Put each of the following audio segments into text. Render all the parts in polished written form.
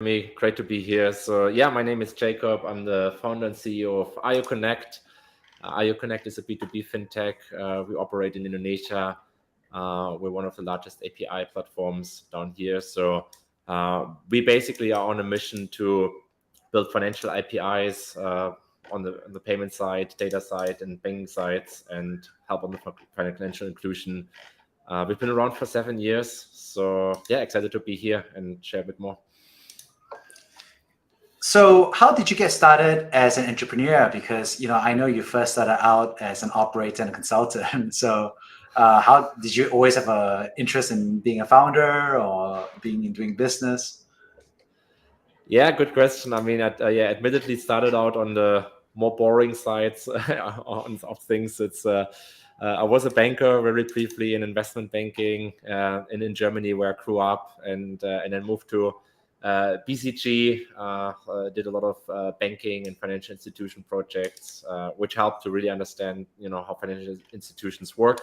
Me. Great to be here. So yeah, my name is Jakob. I'm the founder and CEO of Ayoconnect. Ayoconnect is a B2B fintech. We operate in Indonesia. We're one of the largest API platforms down here. So we basically are on a mission to build financial APIs on the payment side, data side, and banking sides, and help on the financial inclusion. We've been around for 7 years. So yeah, excited to be here and share a bit more. So how did you get started as an entrepreneur? Because I know you first started out as an operator and a consultant. So how did you always have an interest in being a founder or being in doing business? Yeah, good question. I mean, admittedly started out on the more boring sides of things. I was a banker very briefly in investment banking in Germany where I grew up, and then moved to BCG. Did a lot of banking and financial institution projects, which helped to really understand, how financial institutions work,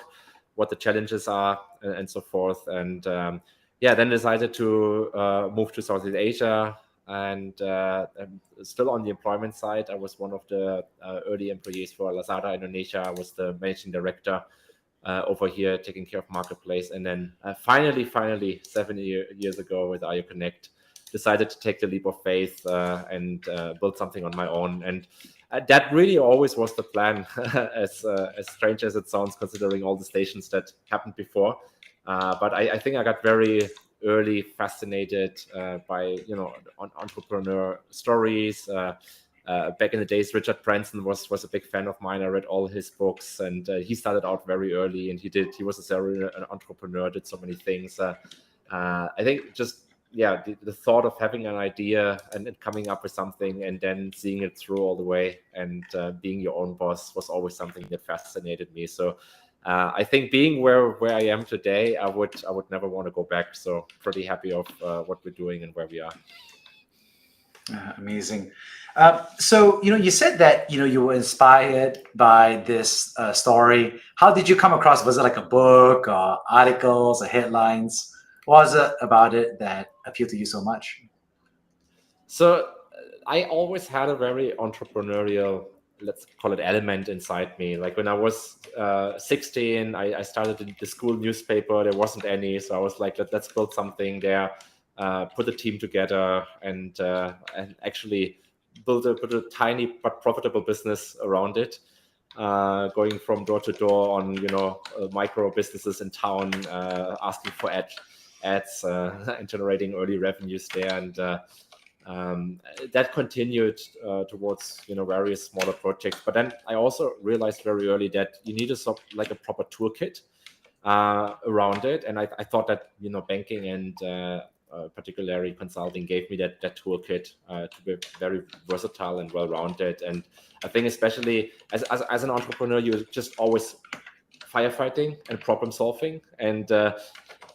what the challenges are, and so forth. And then decided to move to Southeast Asia. And I'm still on the employment side. I was one of the early employees for Lazada Indonesia. I was the managing director over here, taking care of marketplace. And then finally, 7 years ago with Ayoconnect, decided to take the leap of faith and build something on my own. And that really always was the plan, as strange as it sounds, considering all the stations that happened before. But I think I got very early fascinated by entrepreneur stories. Back in the days, Richard Branson was a big fan of mine. I read all his books, and he started out very early, and he was a serial entrepreneur, did so many things. I think just the thought of having an idea and coming up with something and then seeing it through all the way and being your own boss was always something that fascinated me. So I think being where I am today, I would never want to go back. So pretty happy of what we're doing and where we are. Amazing. So you said that you were inspired by this story. How did you come across? Was it like a book or articles or headlines? What was it about it that appealed to you so much? So I always had a very entrepreneurial, let's call it, element inside me. Like when I was 16, I started in the school newspaper. There wasn't any, so I was like, let's build something there, put a team together, and actually build a tiny but profitable business around it. Going from door to door on micro businesses in town, asking for ads and generating early revenues there. And that continued towards various smaller projects. But then I also realized very early that you need a proper toolkit around it. And I thought that banking and particularly consulting gave me that toolkit to be very versatile and well-rounded. And I think especially as an entrepreneur, you're just always firefighting and problem solving, and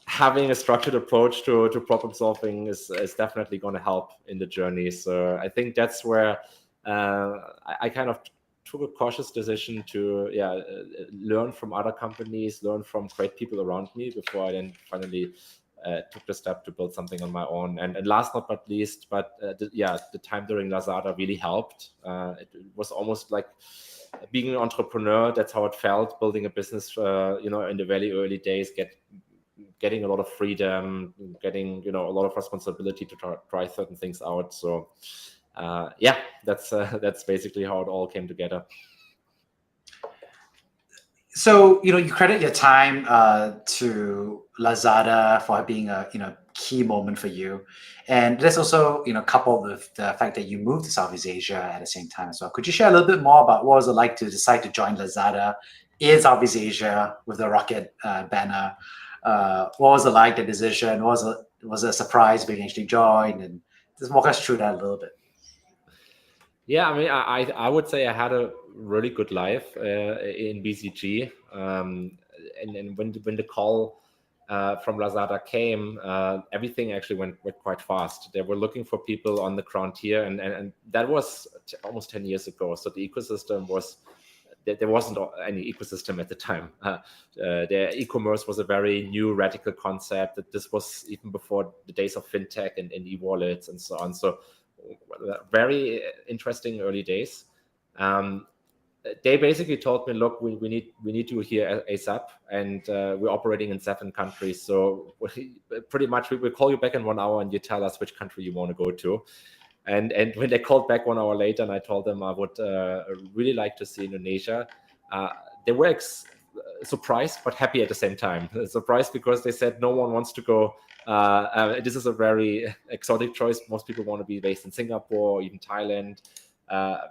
having a structured approach to problem solving is definitely going to help in the journey. So I think that's where I kind of took a cautious decision to learn from other companies, learn from great people around me before I then finally took the step to build something on my own. And last but not least, the time during Lazada really helped. It was almost like being an entrepreneur. That's how it felt, building a business in the very early days, getting a lot of freedom, getting a lot of responsibility to try certain things out. So that's basically how it all came together. So you credit your time to Lazada for being a key moment for you, and there's also coupled with the fact that you moved to Southeast Asia at the same time as well. Could you share a little bit more about what was it like to decide to join Lazada in Southeast Asia with the rocket banner? What was it like, the decision? Was it a surprise being actually joined? And just walk us through that a little bit. Yeah, I mean, I would say I had a really good life in BCG, and when the call from Lazada came, everything actually went quite fast. They were looking for people on the ground here, and that was almost 10 years ago. So the ecosystem was there wasn't any ecosystem at the time. Their e-commerce was a very new, radical concept. That this was even before the days of fintech and e-wallets and so on. So very interesting early days. They basically told me, look, we need you here ASAP, and we're operating in 7 countries. So pretty much we will call you back in 1 hour, and you tell us which country you want to go to. And when they called back 1 hour later, and I told them I would really like to see Indonesia, they were surprised but happy at the same time. Surprised because they said no one wants to go. This is a very exotic choice. Most people want to be based in Singapore, even Thailand,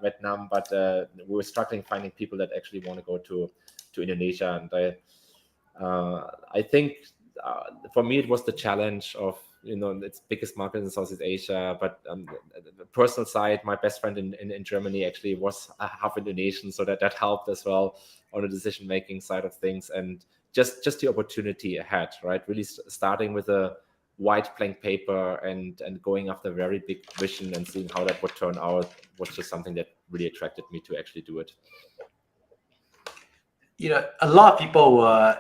Vietnam, but we were struggling finding people that actually want to go to Indonesia. And I think for me it was the challenge of, its biggest market in Southeast Asia, but the personal side, my best friend in Germany actually was half Indonesian, so that helped as well on the decision making side of things, and just the opportunity ahead, right? Really starting with a white blank paper and going after a very big vision and seeing how that would turn out was just something that really attracted me to actually do it. A lot of people were,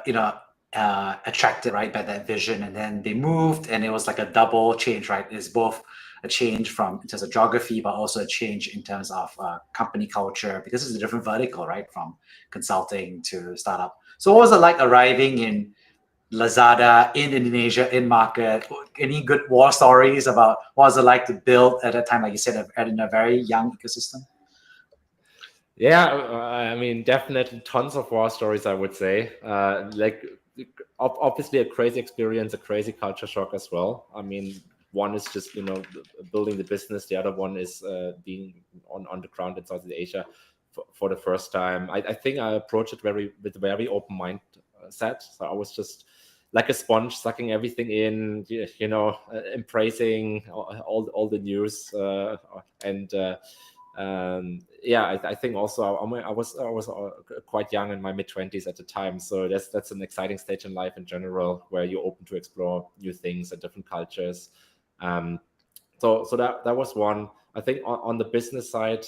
attracted, right, by that vision, and then they moved, and it was like a double change, right? It's both a change in terms of geography, but also a change in terms of company culture, because it's a different vertical, right, from consulting to startup. So what was it like arriving in Lazada, in Indonesia, in market? Any good war stories about what was it like to build at that time, like you said, in a very young ecosystem? Yeah, I mean, definitely tons of war stories, I would say. Obviously a crazy experience, a crazy culture shock as well. I mean, one is just, building the business. The other one is being on the ground in Southeast Asia for the first time. I think I approached it with a very open mindset. So I was just like a sponge, sucking everything in, embracing all the news, I think also I was quite young, in my mid-20s at the time, so that's an exciting stage in life in general, where you're open to explore new things and different cultures. So that was one. I think on the business side,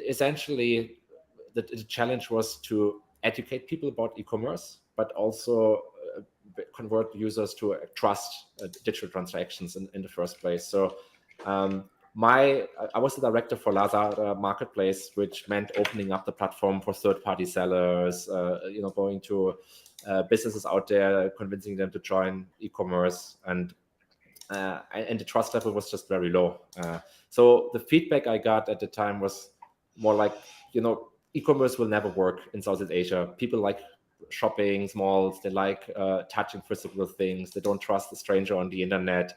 essentially the challenge was to educate people about e-commerce, but also convert users to trust digital transactions in the first place. So I was the director for Lazada Marketplace, which meant opening up the platform for third-party sellers, going to businesses out there, convincing them to join e-commerce, and the trust level was just very low. So the feedback I got at the time was more like, e-commerce will never work in Southeast Asia. People like shopping malls, they like touching physical things, they don't trust a stranger on the internet.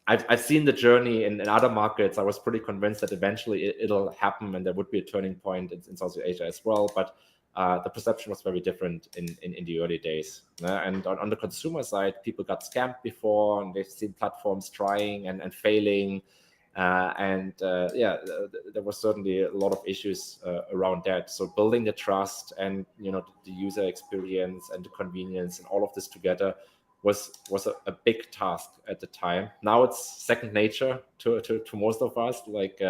I've seen the journey in other markets. I was pretty convinced that eventually it'll happen and there would be a turning point in Southeast Asia as well. But the perception was very different in the early days. And on the consumer side, people got scammed before, and they've seen platforms trying and failing. There was certainly a lot of issues around that. So building the trust and the user experience and the convenience and all of this together was a big task at the time. Now it's second nature to most of us. Like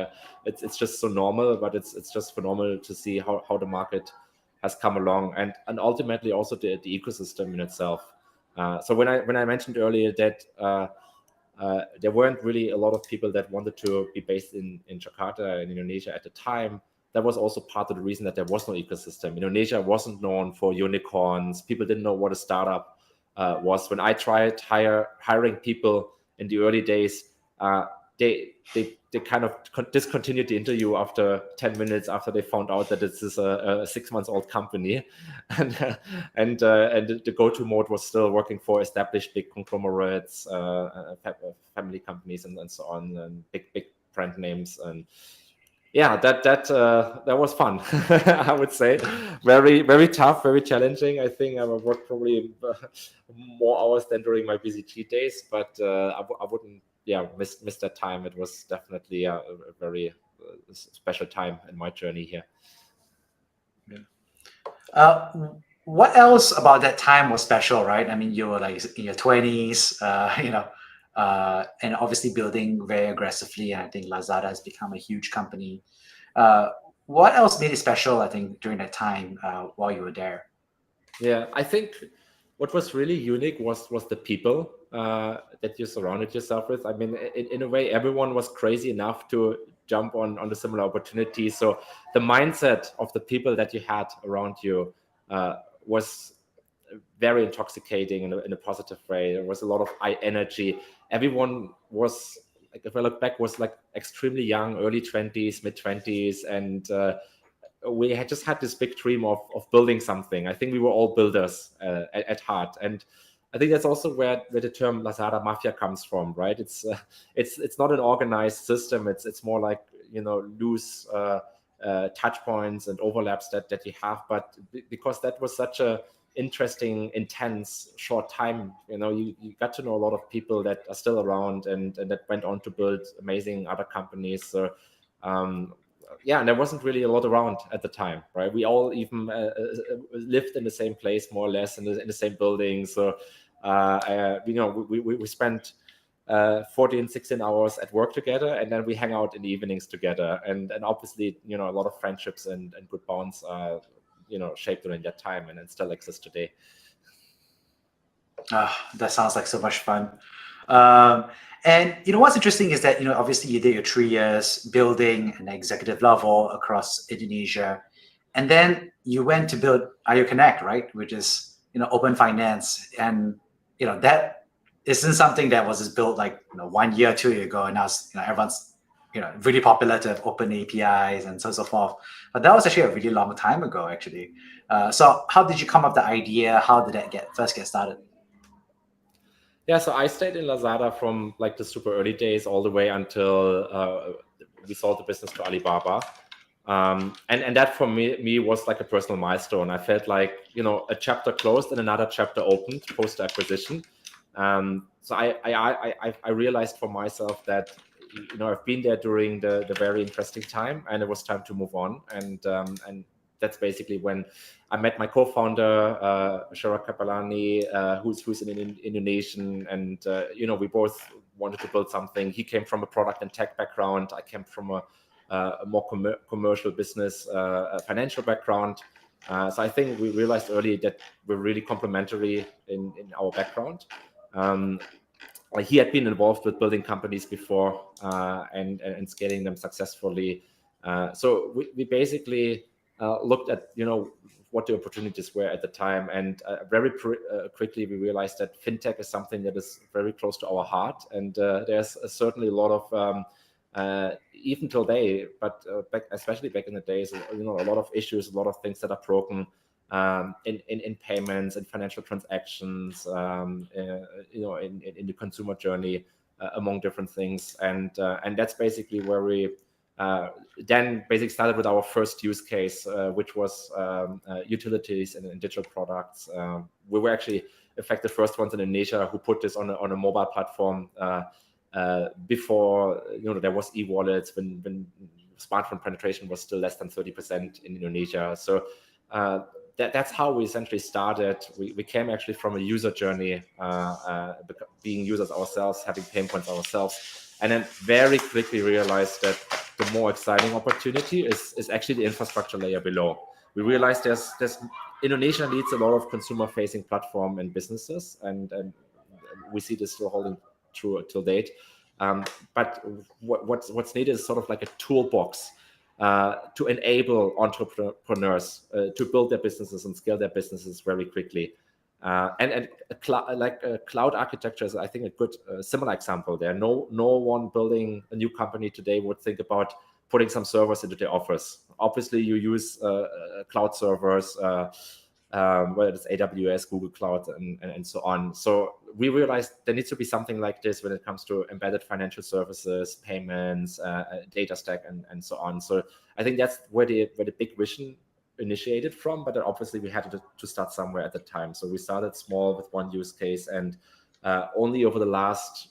it's just so normal, but it's just phenomenal to see how the market has come along, and ultimately also the ecosystem in itself. So when I mentioned earlier that there weren't really a lot of people that wanted to be based in Jakarta in Indonesia at the time, that was also part of the reason that there was no ecosystem. Indonesia wasn't known for unicorns. People didn't know what a startup was. When I tried hiring people in the early days, they kind of discontinued the interview after 10 minutes after they found out that this is a 6-month-old company, and the go-to mode was still working for established big conglomerates, family companies, and so on, and big brand names. And yeah, that was fun. I would say very, very tough, very challenging. I think I worked probably more hours than during my busy cheat days, but I wouldn't miss that time. It was definitely a very special time in my journey here. What else about that time was special, right? I mean, you were like in your 20s, and obviously building very aggressively. And I think Lazada has become a huge company. What else made it special, I think, during that time while you were there? Yeah, I think what was really unique was the people that you surrounded yourself with. I mean, in a way, everyone was crazy enough to jump on the similar opportunity. So the mindset of the people that you had around you was very intoxicating in a positive way. There was a lot of high energy. Everyone was, like, if I look back, was like extremely young, early 20s, mid 20s, and we had just had this big dream of building something. I think we were all builders at heart, and I think that's also where the term Lazada Mafia comes from, right? It's not an organized system. It's more like, loose touch points and overlaps that you have. But because that was such a interesting, intense, short time, you got to know a lot of people that are still around and that went on to build amazing other companies. So yeah, and there wasn't really a lot around at the time, right? We all even lived in the same place, more or less, in the same building. So we spent 14, 16 hours at work together, and then we hang out in the evenings together. And obviously, a lot of friendships and good bonds are, shaped during that time and still exist today. That sounds like so much fun. And what's interesting is that obviously you did your 3 years building an executive level across Indonesia, and then you went to build Ayoconnect, right, which is open finance, and that isn't something that was just built like 1 year, 2 years ago, and now everyone's really popular to have open APIs and so on and so forth. But that was actually a really long time ago, actually. So how did you come up with the idea? How did that first get started? Yeah, so I stayed in Lazada from like the super early days all the way until we sold the business to Alibaba. And that for me was like a personal milestone. I felt like, a chapter closed and another chapter opened post acquisition. So I realized for myself that, I've been there during the very interesting time, and it was time to move on. And that's basically when I met my co-founder, Shara Kapalani, who's an Indonesian, and we both wanted to build something. He came from a product and tech background. I came from a more commercial business, financial background. So I think we realized early that we're really complementary in our background. He had been involved with building companies before and scaling them successfully. So we basically looked at what the opportunities were at the time, and very quickly we realized that fintech is something that is very close to our heart, and there's certainly a lot of even today, but especially back in the days, a lot of issues, a lot of things that are broken in payments and financial transactions, in the consumer journey, among different things, and that's basically where we then basically started with our first use case, which was utilities and digital products. We were actually, in fact, the first ones in Indonesia who put this on a mobile platform before there was e-wallets, when smartphone penetration was still less than 30% in Indonesia. So that's how we essentially started. We came actually from a user journey, being users ourselves, having pain points ourselves, and then very quickly realized that the more exciting opportunity is actually the infrastructure layer below. We realized there's Indonesia needs a lot of consumer-facing platform and businesses, and we see this still holding true till date. But what's needed is sort of like a toolbox to enable entrepreneurs to build their businesses and scale their businesses very quickly. And cloud architecture is, I think, a good similar example there. No one building a new company today would think about putting some servers into their office. Obviously, you use cloud servers, whether it's AWS, Google Cloud, and so on. So we realized there needs to be something like this when it comes to embedded financial services, payments, data stack, and so on. So I think that's where the big vision initiated from, but obviously we had to start somewhere at the time. So we started small with one use case, and only over the last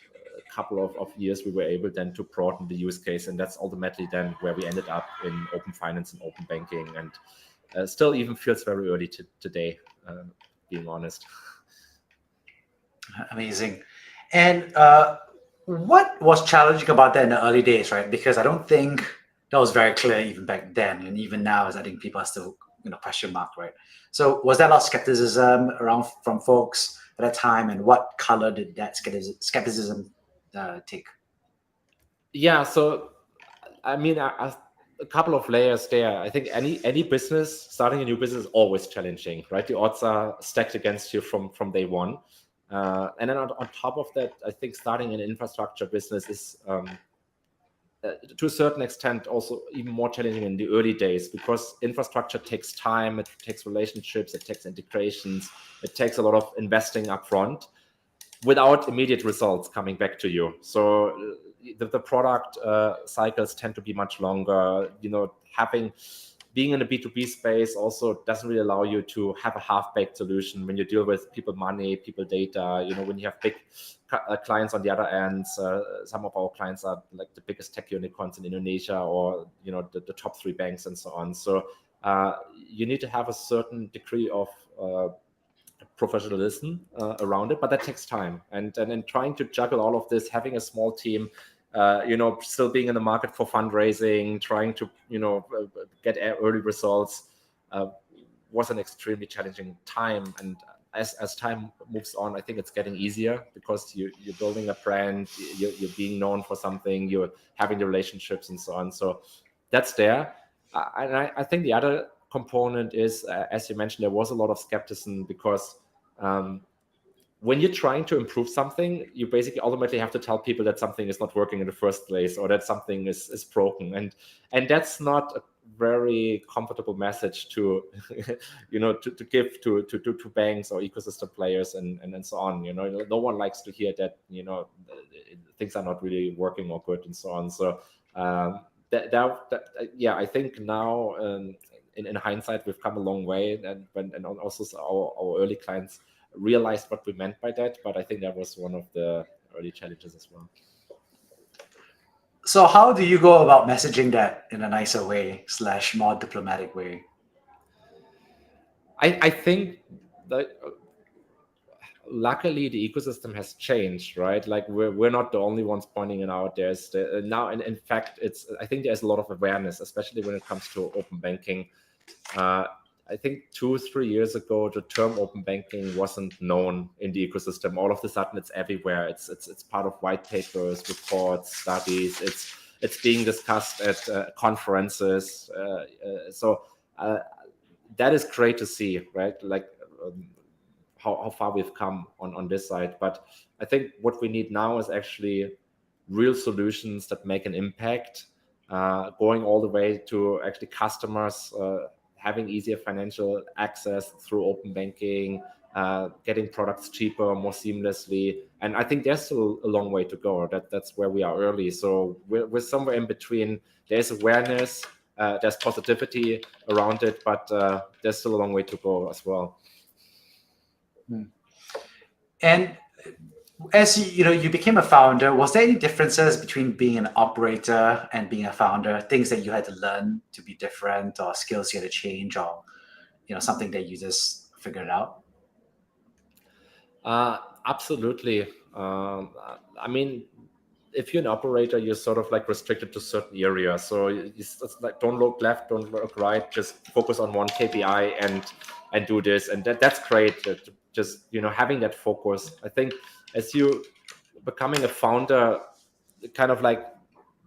couple of years we were able then to broaden the use case, and that's ultimately then where we ended up in open finance and open banking, and still even feels very early today, being honest. Amazing. And What was challenging about that in the early days, right? Because I don't think that was very clear even back then, and even now, as I think people are still, question mark, right? So was there a lot of skepticism around from folks at that time, and what color did that skepticism take? Yeah, so I mean, a couple of layers there. I think any business, starting a new business, is always challenging, right? The odds are stacked against you from day one. And then on top of that, I think starting an infrastructure business is to a certain extent also even more challenging in the early days, because infrastructure takes time, it takes relationships, it takes integrations, it takes a lot of investing upfront without immediate results coming back to you. So the product cycles tend to be much longer. Being in a B2B space also doesn't really allow you to have a half-baked solution when you deal with people money, people data. When you have big clients on the other end, some of our clients are like the biggest tech unicorns in Indonesia, or the top 3 banks and so on. So you need to have a certain degree of professionalism around it, but that takes time. And then trying to juggle all of this, having a small team, still being in the market for fundraising, trying to get early results, was an extremely challenging time. And as time moves on, I think it's getting easier, because you're building a brand, you're being known for something, you're having the relationships and so on. So that's there. And I think the other component is, as you mentioned, there was a lot of skepticism, because when you're trying to improve something, you basically ultimately have to tell people that something is not working in the first place, or that something is broken, and that's not a very comfortable message to to give to banks or ecosystem players and so on. No one likes to hear that things are not really working or good and so on. So yeah, I think now, in hindsight, we've come a long way, and also our early clients realized what we meant by that. But I think that was one of the early challenges as well. So how do you go about messaging that in a nicer way / more diplomatic way? I think that luckily the ecosystem has changed, right? Like we're not the only ones pointing it out. There's now, and in fact, I think there's a lot of awareness, especially when it comes to open banking. I think 2-3 years ago, the term open banking wasn't known in the ecosystem. All of a sudden, it's everywhere. It's part of white papers, reports, studies. It's being discussed at conferences. So that is great to see, right? Like how far we've come on this side. But I think what we need now is actually real solutions that make an impact, going all the way to actually customers having easier financial access through open banking, getting products cheaper, more seamlessly. And I think there's still a long way to go. That's where we are early. So we're somewhere in between. There's awareness, there's positivity around it, but there's still a long way to go as well. And as you became a founder, was there any differences between being an operator and being a founder? Things that you had to learn to be different, or skills you had to change, or something that you just figured out? Absolutely. I mean, if you're an operator, you're sort of like restricted to certain areas. So it's like, don't look left, don't look right, just focus on one KPI and do this. And that's great. Just having that focus. I think as you becoming a founder, kind of like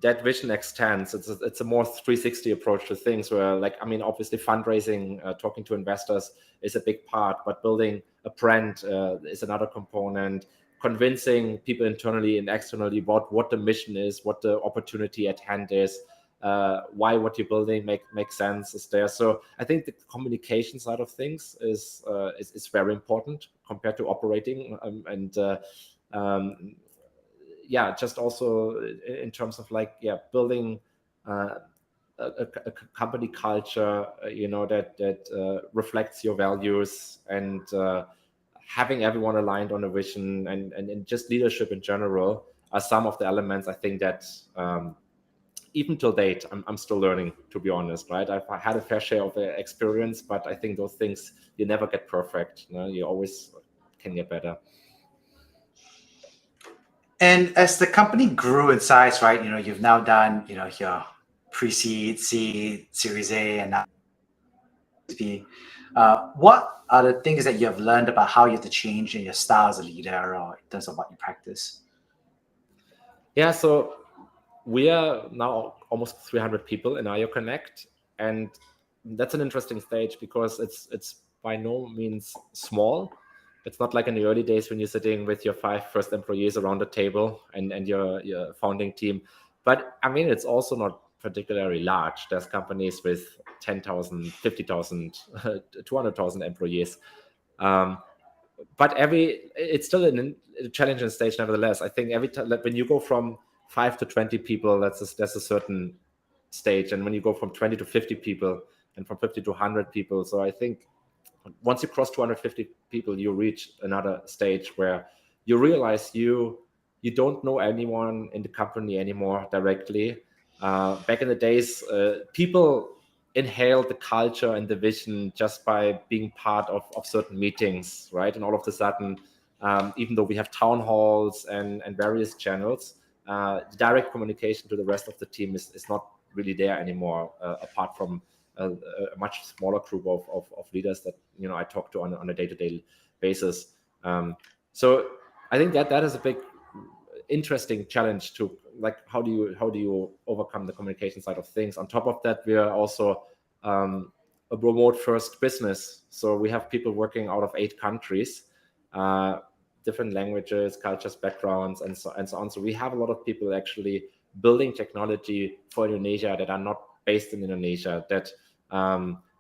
that vision extends. It's a more 360 approach to things, where, like, I mean, obviously fundraising, talking to investors is a big part, but building a brand is another component. Convincing people internally and externally about what the mission is, what the opportunity at hand is, why what you're building makes sense is there. So I think the communication side of things is very important compared to operating, yeah, just also in terms of like, yeah, building a company culture, that reflects your values, and having everyone aligned on a vision, and just leadership in general are some of the elements I think that even till date I'm still learning, to be honest, right? I've had a fair share of experience, but I think those things, you never get perfect. You always can get better. And as the company grew in size, right, you've now done, your pre-seed, seed, Series A, and now B. What are the things that you have learned about how you have to change in your style as a leader or in terms of what you practice? Yeah, so we are now almost 300 people in Ayoconnect, and that's an interesting stage because it's by no means small. It's not like in the early days when you're sitting with your 5 first employees around the table and your founding team. But I mean, it's also not particularly large. There's companies with 10,000, 50,000, 200,000 employees. Um, but it's still a challenging stage nevertheless. I think every time, like when you go from 5 to 20 people, that's a certain stage, and when you go from 20 to 50 people, and from 50 to 100 people, so I think once you cross 250 people, you reach another stage where you realize you don't know anyone in the company anymore directly. Back in the days, people inhaled the culture and the vision just by being part of certain meetings, right? And all of a sudden, even though we have town halls and various channels, direct communication to the rest of the team is not really there anymore, apart from a much smaller group of leaders that I talk to on a day-to-day basis. So I think that is a big interesting challenge to, like, how do you overcome the communication side of things. On top of that, we are also a remote first business, so we have people working out of 8 countries, different languages, cultures, backgrounds, and so on. So we have a lot of people actually building technology for Indonesia that are not based in Indonesia, that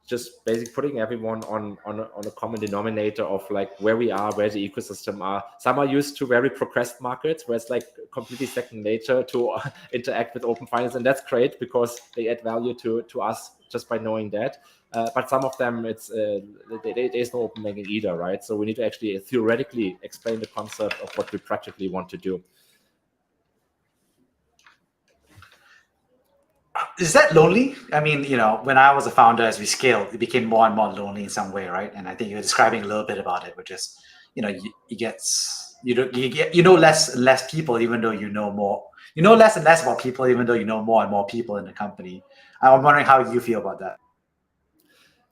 just basically putting everyone on a common denominator of like where we are, where the ecosystem are. Some are used to very progressed markets where it's like completely second nature to interact with open finance, and that's great because they add value to us just by knowing that. But some of them, there's no open banking either, right? So we need to actually theoretically explain the concept of what we practically want to do. Is that lonely? I mean, when I was a founder, as we scaled, it became more and more lonely in some way, right? And I think you're describing a little bit about it, which is, you get less and less people, even though you know more. You know less and less about people, even though you know more and more people in the company. I'm wondering how you feel about that.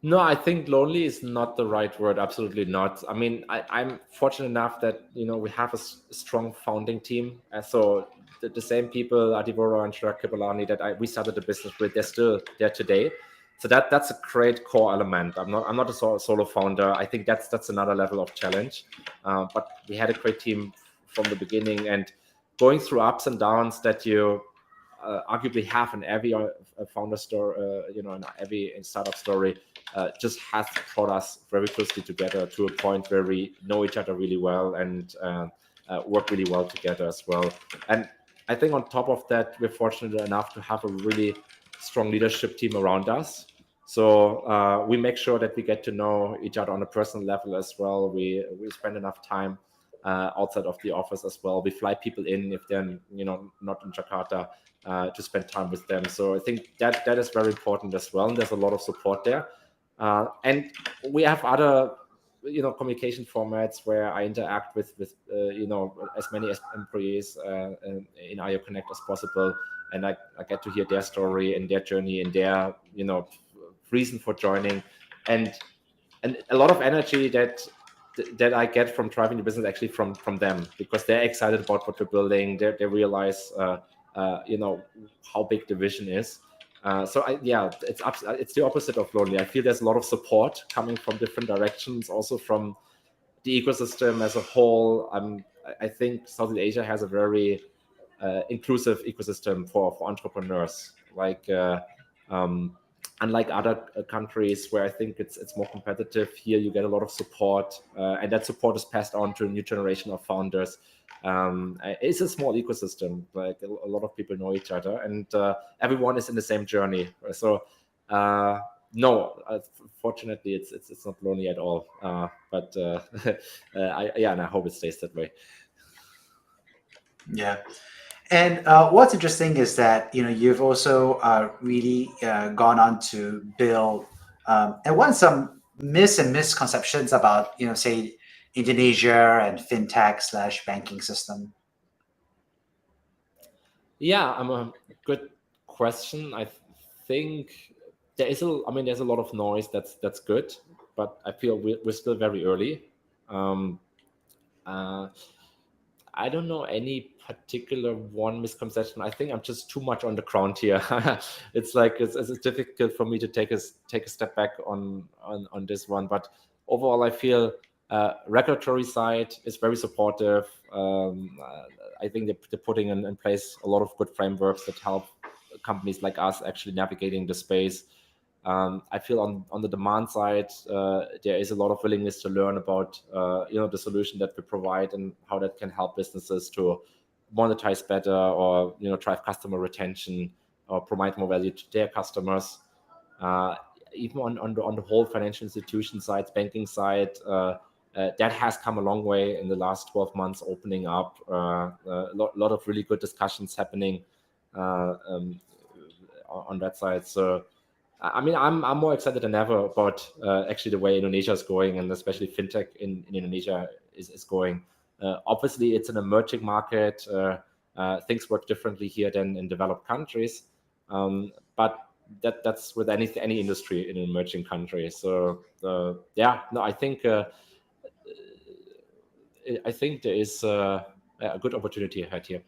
No, I think lonely is not the right word. Absolutely not. I mean, I'm fortunate enough that we have a strong founding team. So the same people, Adivora and Jakob that we started the business with, they're still there today. So that's a great core element. I'm not a solo founder. I think that's another level of challenge. But we had a great team from the beginning, and going through ups and downs that you arguably have in every founder story, in every startup story, just has brought us very closely together to a point where we know each other really well and work really well together as well. And I think on top of that, we're fortunate enough to have a really strong leadership team around us. So we make sure that we get to know each other on a personal level as well. We spend enough time outside of the office as well. We fly people in if they're not in Jakarta, to spend time with them. So I think that is very important as well. And there's a lot of support there. And we have other communication formats where I interact with as many employees in Ayoconnect as possible, and I get to hear their story and their journey and their reason for joining, and a lot of energy that I get from driving the business actually from them, because they're excited about what we're building. They realize how big the vision is. So it's the opposite of lonely. I feel there's a lot of support coming from different directions, also from the ecosystem as a whole. I think Southeast Asia has a very inclusive ecosystem for entrepreneurs. Like unlike other countries where I think it's more competitive, here you get a lot of support, and that support is passed on to a new generation of founders. It's a small ecosystem. Like a lot of people know each other, and everyone is in the same journey. So no, fortunately, it's not lonely at all. But and I hope it stays that way. Yeah. And what's interesting is that you've also really gone on to build and won some misconceptions about say Indonesia and fintech / banking system. Yeah, a good question. I think there's a lot of noise that's good, but I feel we're still very early. Um, uh, I don't know any particular one misconception. I think I'm just too much on the ground here. It's like it's difficult for me to take a step back on this one. But overall, I feel regulatory side is very supportive. I think they're putting in place a lot of good frameworks that help companies like us actually navigating the space. I feel on the demand side, there is a lot of willingness to learn about the solution that we provide and how that can help businesses to monetize better, or drive customer retention, or provide more value to their customers. Uh, Even on the whole financial institution side, banking side, that has come a long way in the last 12 months, opening up lot of really good discussions happening on that side. So I mean, I'm more excited than ever about actually the way Indonesia is going, and especially fintech in Indonesia is going. Obviously, it's an emerging market. Things work differently here than in developed countries, but that's with any industry in an emerging country. So yeah, no, I think there is a good opportunity ahead here.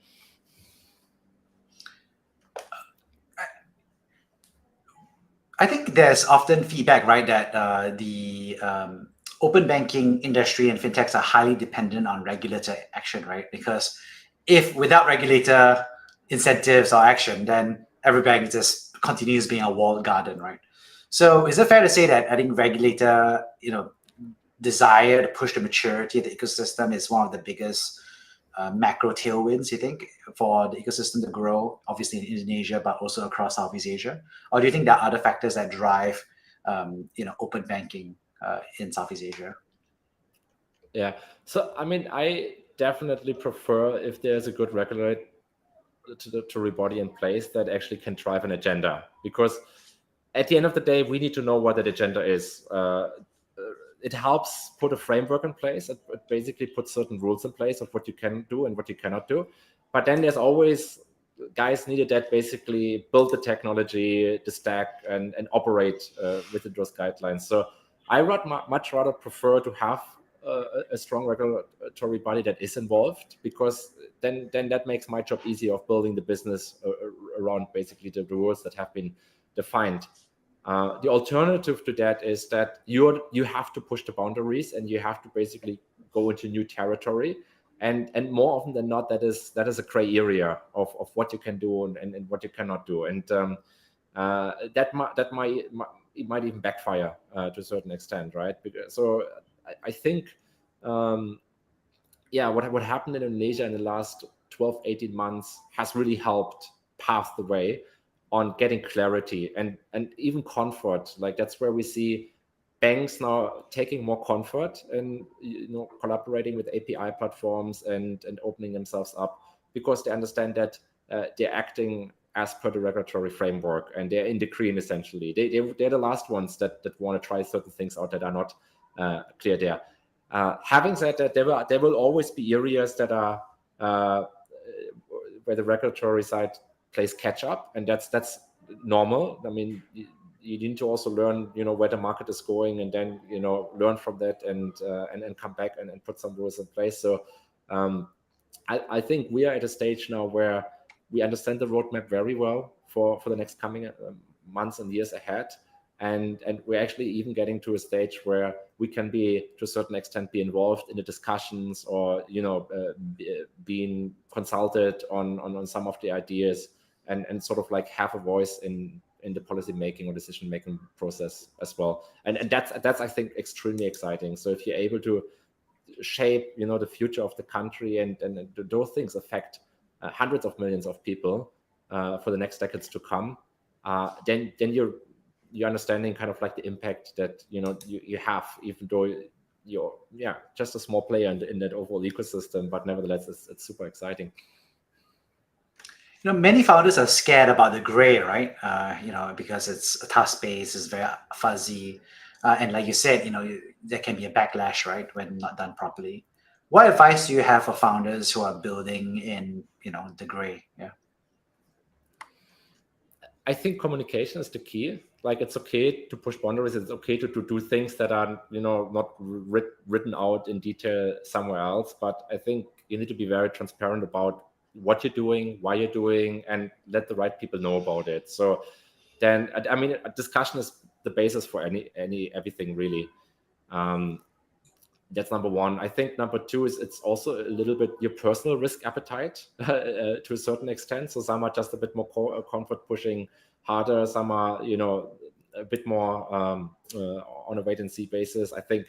I think there's often feedback, right, that the open banking industry and fintechs are highly dependent on regulator action, right? Because if without regulator incentives or action, then every bank just continues being a walled garden, right? So is it fair to say that I think regulator, desire to push the maturity of the ecosystem is one of the biggest macro tailwinds, you think, for the ecosystem to grow, obviously in Indonesia, but also across Southeast Asia? Or do you think there are other factors that drive, open banking in Southeast Asia? Yeah. So I mean, I definitely prefer if there's a good regulatory body in place that actually can drive an agenda, because at the end of the day, we need to know what that agenda is. It helps put a framework in place. It basically puts certain rules in place of what you can do and what you cannot do. But then there's always guys needed that basically build the technology, the stack, and operate within those guidelines. So I would much rather prefer to have a strong regulatory body that is involved, because then that makes my job easier of building the business around basically the rules that have been defined. The alternative to that is that you have to push the boundaries, and you have to basically go into new territory, and more often than not, that is a gray area of what you can do and what you cannot do, and that might even backfire to a certain extent, right? So I think yeah, what happened in Indonesia in the last 12, 18 months has really helped pave the way on getting clarity and even comfort. Like that's where we see banks now taking more comfort and collaborating with API platforms and opening themselves up, because they understand that they're acting as per the regulatory framework, and they're in the green essentially. They're the last ones that want to try certain things out that are not clear there. Having said that, there will always be areas that are where the regulatory side plays catch up, and that's normal. I mean, you need to also learn, where the market is going, and then learn from that and come back and put some rules in place. So I think we are at a stage now where we understand the roadmap very well for the next coming months and years ahead. And we're actually even getting to a stage where we can be, to a certain extent, be involved in the discussions, or being consulted on some of the ideas, and sort of like have a voice in the policy making or decision making process as well. And that's I think extremely exciting. So if you're able to shape the future of the country, and those things affect hundreds of millions of people for the next decades to come, then you're understanding kind of like the impact that you have, even though you're just a small player in that overall ecosystem, but nevertheless it's super exciting. Many founders are scared about the gray, right? Because it's a task space, it's very fuzzy, and like you said, there can be a backlash, right, when not done properly. What advice do you have for founders who are building in, the gray? Yeah. I think communication is the key. Like, it's okay to push boundaries. It's okay to do things that are, not written out in detail somewhere else. But I think you need to be very transparent about what you're doing, why you're doing, and let the right people know about it. So then, I mean, a discussion is the basis for everything really. That's number one. I think number two is it's also a little bit your personal risk appetite to a certain extent. So some are just a bit more comfort pushing harder. Some are, a bit more on a wait and see basis. I think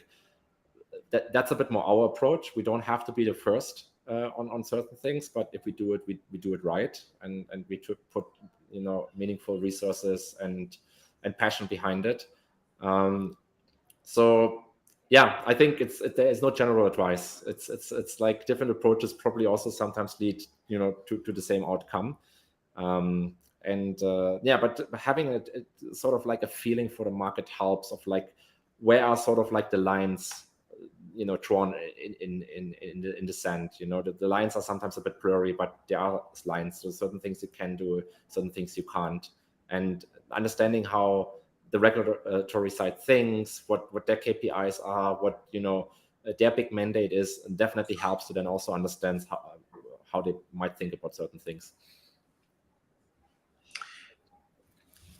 that's a bit more our approach. We don't have to be the first on certain things, but if we do it, we do it right, and we put meaningful resources and passion behind it. So yeah, I think there is no general advice. It's like different approaches probably also sometimes lead to the same outcome. But having a sort of like a feeling for the market helps, of like where are sort of like the lines drawn in the sand. The lines are sometimes a bit blurry, but there are lines. So certain things you can do, certain things you can't, and understanding how the regulatory side thinks, what their KPIs are, what their big mandate is, definitely helps to then also understand how they might think about certain things.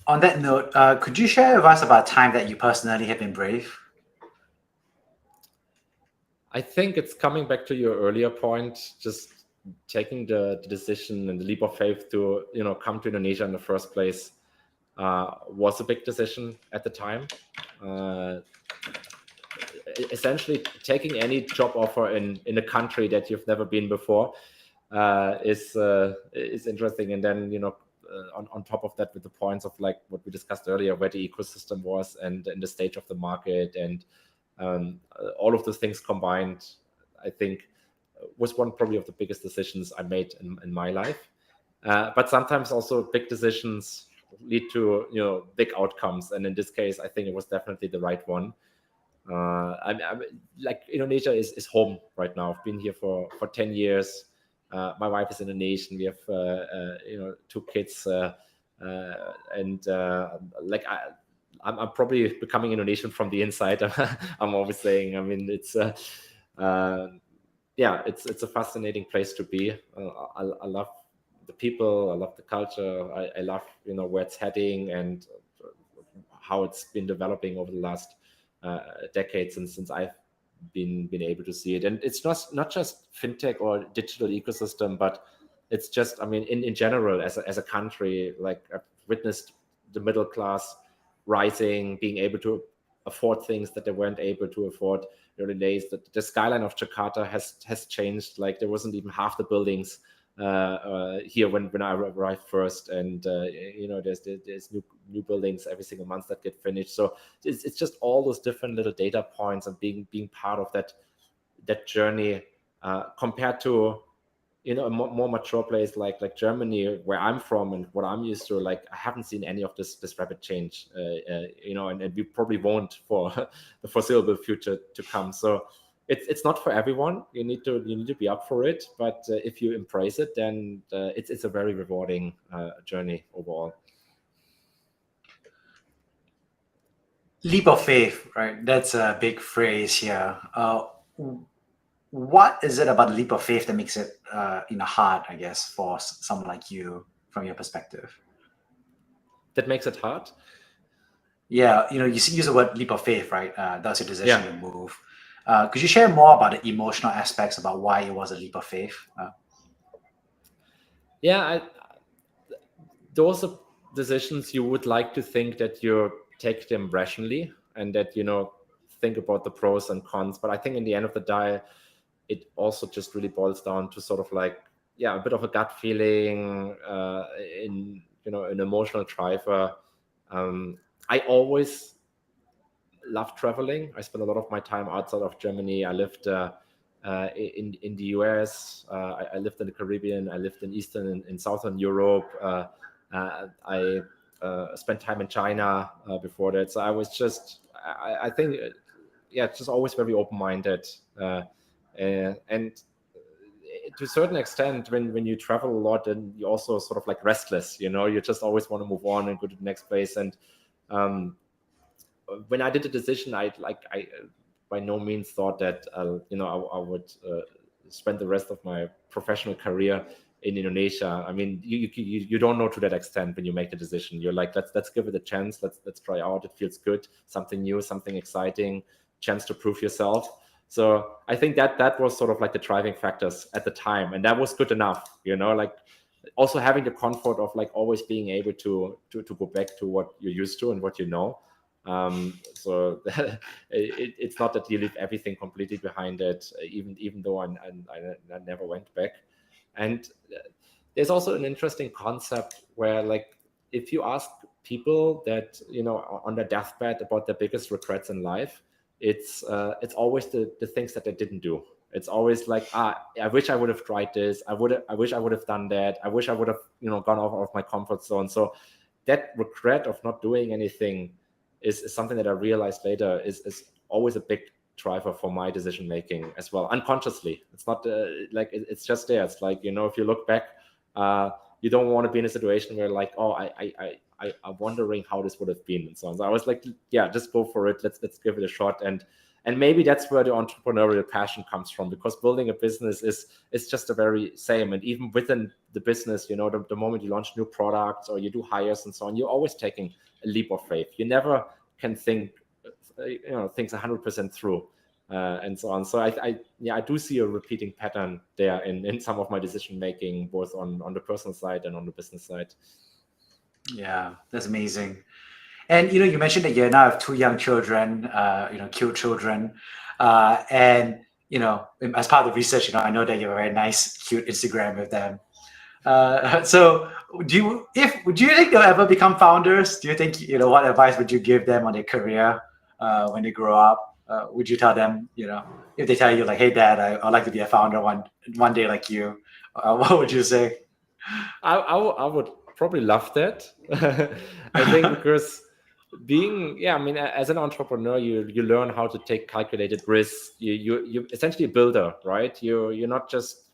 On that note, could you share with us about a time that you personally have been brave? I think it's coming back to your earlier point, just taking the decision and the leap of faith to come to Indonesia in the first place was a big decision at the time. Essentially, taking any job offer in a country that you've never been before is interesting, and then on top of that, with the points of like what we discussed earlier, where the ecosystem was and the stage of the market, and all of those things combined, I think was one probably of the biggest decisions I made in my life. But sometimes also big decisions lead to big outcomes, and in this case, I think it was definitely the right one. I'm like, Indonesia is home right now. I've been here for 10 years. My wife is Indonesian. We have 2 kids, and I'm probably becoming Indonesian from the inside. I'm always saying. I mean, it's a fascinating place to be. I love the people. I love the culture. I love where it's heading and how it's been developing over the last decades since I've been able to see it. And it's not just fintech or digital ecosystem, but it's just, I mean, in general, as a country, like, I've witnessed the middle class rising, being able to afford things that they weren't able to afford early days. The skyline of Jakarta has changed. Like, there wasn't even half the buildings here when I arrived first, and there's new buildings every single month that get finished. So it's just all those different little data points, and being part of that journey compared to a more mature place like Germany, where I'm from and what I'm used to. Like, I haven't seen any of this rapid change, and we probably won't for the foreseeable future to come. So it's not for everyone. You need to be up for it, but if you embrace it, then it's a very rewarding journey overall. Leap of faith, right? That's a big phrase here. What is it about the leap of faith that makes it hard, I guess, for someone like you, from your perspective? That makes it hard? Yeah, you use the word leap of faith, right? That's your decision to move. Could you share more about the emotional aspects about why it was a leap of faith? Those are decisions you would like to think that you take them rationally, and that think about the pros and cons. But I think in the end of the day, it also just really boils down to sort of like, a bit of a gut feeling, in an emotional driver. I always love traveling. I spent a lot of my time outside of Germany. I lived in the US. I lived in the Caribbean. I lived in Eastern and Southern Europe. I spent time in China before that. So I was just, I think, just always very open-minded. And to a certain extent, when you travel a lot, and you also sort of like restless, you just always want to move on and go to the next place. And when I did the decision, I by no means thought that I would spend the rest of my professional career in Indonesia. I mean, you don't know to that extent when you make the decision. You're like, let's give it a chance. Let's try out. It feels good, something new, something exciting, chance to prove yourself. So I think that was sort of like the driving factors at the time, and that was good enough. Like also having the comfort of like always being able to go back to what you're used to and what you know. So it's not that you leave everything completely behind it, even though I never went back. And there's also an interesting concept where, like, if you ask people that on their deathbed about their biggest regrets in life, it's always the things that they didn't do. It's always like, I wish I would have tried this. I wish I would have done that. I wish I would have gone out of my comfort zone. So that regret of not doing anything is something that I realized later is always a big driver for my decision making as well, unconsciously. It's not like it's just there. It's like, if you look back, you don't want to be in a situation where like, oh, I'm wondering how this would have been and so on. So I was like, yeah, just go for it. Let's give it a shot. And maybe that's where the entrepreneurial passion comes from, because building a business is just the very same. And even within the business, the moment you launch new products or you do hires and so on, you're always taking a leap of faith. You never can think things 100% through, and so on. So I do see a repeating pattern there in some of my decision making, both on the personal side and on the business side. Yeah, that's amazing. And you mentioned that you now have 2 young children, cute children, and as part of the research, I know that you have a very nice, cute Instagram with them. So, do you think they'll ever become founders? Do you think what advice would you give them on their career when they grow up? Would you tell them, if they tell you like, "Hey, Dad, I'd like to be a founder one day like you," what would you say? I would probably love that. I think because as an entrepreneur, you learn how to take calculated risks. You essentially a builder, right? You're not just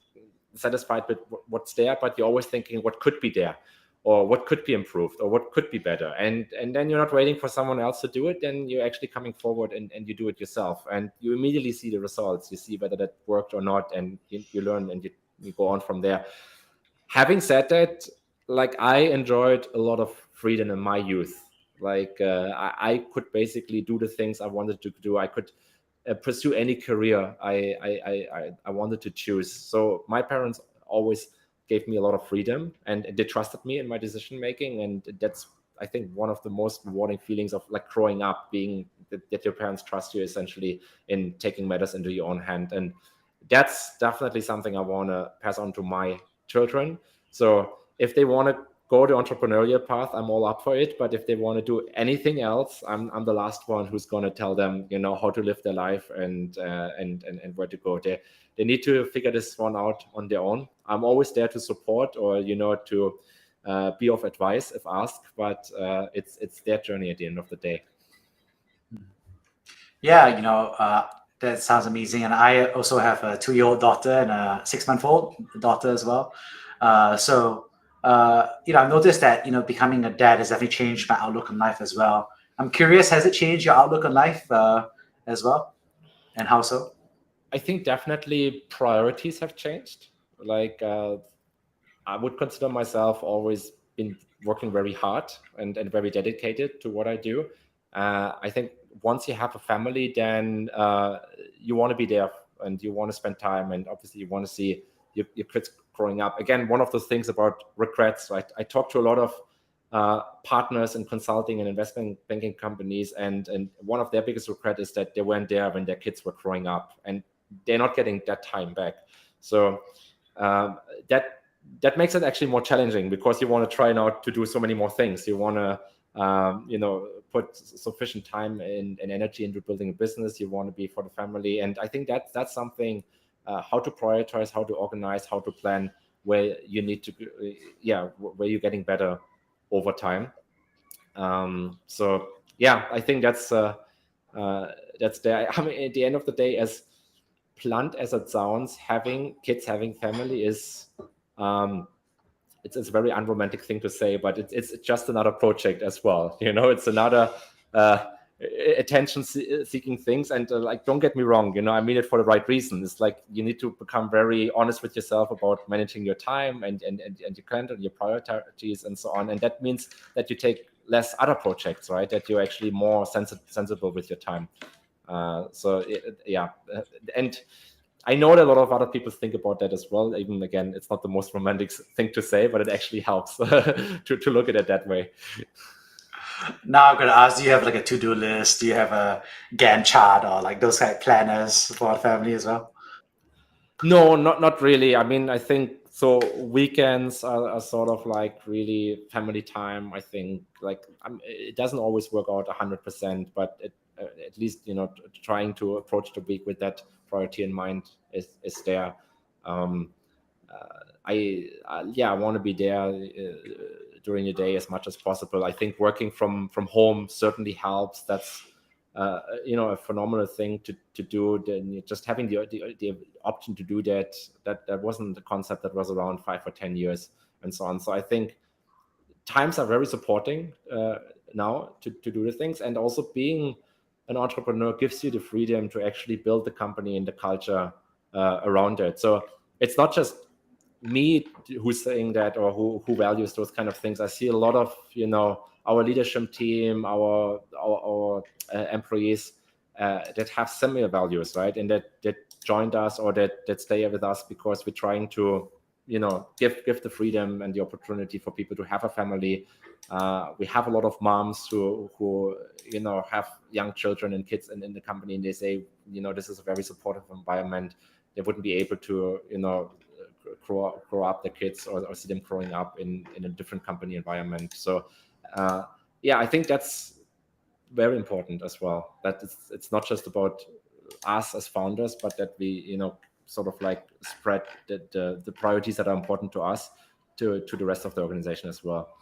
satisfied with what's there, but you're always thinking what could be there, or what could be improved, or what could be better. And then you're not waiting for someone else to do it. Then you're actually coming forward and you do it yourself, and you immediately see the results. You see whether that worked or not, and you learn, and you go on from there. Having said that, like, I enjoyed a lot of freedom in my youth. Like, I could basically do the things I wanted to do. I could pursue any career I wanted to choose. So my parents always gave me a lot of freedom, and they trusted me in my decision making. And that's, I think, one of the most rewarding feelings of like growing up, being that your parents trust you essentially in taking matters into your own hand. And that's definitely something I want to pass on to my children. So if they want to go the entrepreneurial path, I'm all up for it. But if they want to do anything else, I'm the last one who's going to tell them, how to live their life and where to go. They need to figure this one out on their own. I'm always there to support, or to be of advice if asked. But it's their journey at the end of the day. Yeah, that sounds amazing. And I also have a 2-year-old daughter and a 6-month-old daughter as well. So I've noticed that becoming a dad has definitely changed my outlook on life as well. I'm curious, has it changed your outlook on life as well, and how so? I think definitely priorities have changed. Like, I would consider myself always been working very hard and very dedicated to what I do. I think once you have a family, then you want to be there and you want to spend time, and obviously you want to see your kids growing up. Again, one of those things about regrets, right? I talk to a lot of partners in consulting and investment banking companies, and one of their biggest regret is that they weren't there when their kids were growing up, and they're not getting that time back. So that makes it actually more challenging, because you want to try now to do so many more things. You want to put sufficient time and energy into building a business. You want to be for the family, and I think that's something, how to prioritize, how to organize, how to plan, where you need to where you're getting better over time. So I think that's there. I mean, at the end of the day, as blunt as it sounds, having kids, having family is it's a very unromantic thing to say, but it's just another project as well. It's another attention-seeking things. And like, don't get me wrong, I mean it for the right reason. It's like you need to become very honest with yourself about managing your time and your calendar, your priorities, and so on. And that means that you take less other projects, right? That you're actually more sensible with your time. And I know that a lot of other people think about that as well. Even again, it's not the most romantic thing to say, but it actually helps to look at it that way. Now I'm gonna ask: do you have like a to-do list? Do you have a Gantt chart or like those kind of planners for a family as well? No, not really. I mean, I think so. Weekends are sort of like really family time. I think like it doesn't always work out 100%, but at least trying to approach the week with that priority in mind is there. I want to be there during the day as much as possible. I think working from home certainly helps. That's a phenomenal thing to do. Then just having the option to do that wasn't a concept that was around 5 or 10 years and so on. So I think times are very supporting now to do the things, and also being an entrepreneur gives you the freedom to actually build the company and the culture around it. So it's not just me who's saying that or who values those kind of things. I see a lot of our leadership team, our employees that have similar values, right? And that joined us or that stay with us because we're trying to give the freedom and the opportunity for people to have a family. We have a lot of moms who have young children and kids in the company, and they say this is a very supportive environment. They wouldn't be able to grow up their kids or see them growing up in a different company environment. So I think that's very important as well, that it's not just about us as founders, but that we sort of like spread the priorities that are important to us to the rest of the organization as well.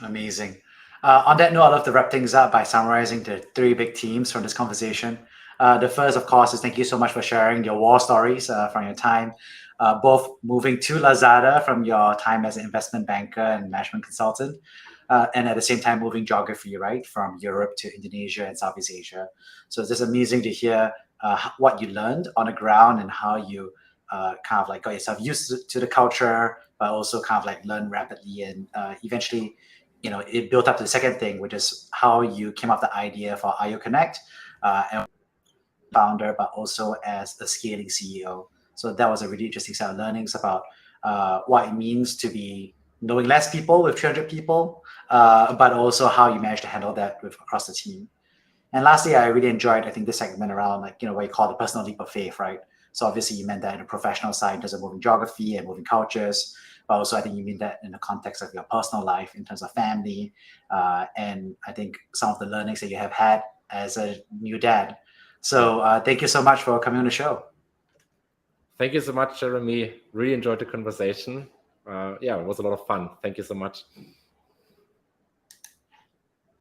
Amazing. On that note, I'd love to wrap things up by summarizing the 3 big themes from this conversation. The first, of course, is thank you so much for sharing your war stories from your time, both moving to Lazada from your time as an investment banker and management consultant, and at the same time moving geography, right, from Europe to Indonesia and Southeast Asia. So it's just amazing to hear what you learned on the ground and how you kind of like got yourself used to the culture, but also kind of like learn rapidly and eventually, it built up to the second thing, which is how you came up with the idea for Ayoconnect and founder, but also as a scaling CEO. So that was a really interesting set of learnings about what it means to be knowing less people with 300 people, but also how you managed to handle that across the team. And lastly, I really enjoyed, I think, this segment around what you call the personal leap of faith, right? So obviously you meant that in a professional side in terms of moving geography and moving cultures, but also I think you mean that in the context of your personal life in terms of family. And I think some of the learnings that you have had as a new dad. So thank you so much for coming on the show. Thank you so much, Jeremy. Really enjoyed the conversation. It was a lot of fun. Thank you so much.